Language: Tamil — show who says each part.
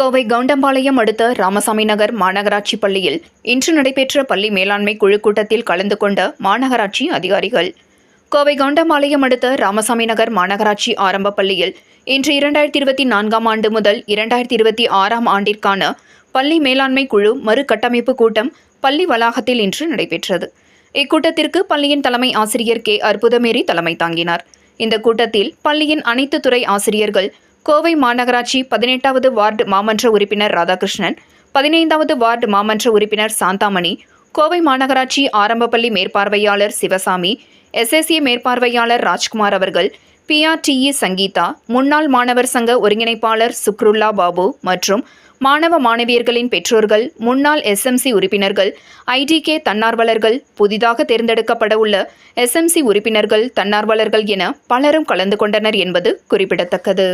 Speaker 1: கோவை கவுண்டம்பாளையம் அடுத்த ராமசாமி நகர் மாநகராட்சி பள்ளியில் இன்று நடைபெற்ற பள்ளி மேலாண்மை குழு கூட்டத்தில் கலந்து கொண்ட மாநகராட்சி அதிகாரிகள். கோவை கவுண்டம்பாளையம் அடுத்த ராமசாமி நகர் மாநகராட்சி ஆரம்ப பள்ளியில் இன்று 2024ஆம் ஆண்டு முதல் 2026ஆம் ஆண்டிற்கான பள்ளி மேலாண்மை குழு மறுகட்டமைப்பு கூட்டம் பள்ளி வளாகத்தில் இன்று நடைபெற்றது. இக்கூட்டத்திற்கு பள்ளியின் தலைமை ஆசிரியர் கே. அற்புதமேரி தலைமை தாங்கினார். இந்த கூட்டத்தில் பள்ளியின் அனைத்து துறை ஆசிரியர்கள், கோவை மாநகராட்சி 18வது வார்டு மாமன்ற உறுப்பினர் ராதாகிருஷ்ணன், 15வது வார்டு மாமன்ற உறுப்பினர் சாந்தாமணி, கோவை மாநகராட்சி ஆரம்பப்பள்ளி மேற்பார்வையாளர் சிவசாமி, SSA மேற்பார்வையாளர் ராஜ்குமார் அவர்கள், PRTE சங்கீதா, முன்னாள் மாணவர் சங்க ஒருங்கிணைப்பாளர் சுக்ருல்லா பாபு மற்றும் மாணவ மாணவியர்களின் பெற்றோர்கள், முன்னாள் SMC உறுப்பினர்கள், IDK தன்னார்வலர்கள், புதிதாக தேர்ந்தெடுக்கப்பட உள்ள SMC உறுப்பினர்கள், தன்னார்வலர்கள் என பலரும் கலந்து கொண்டனர் என்பது குறிப்பிடத்தக்கது.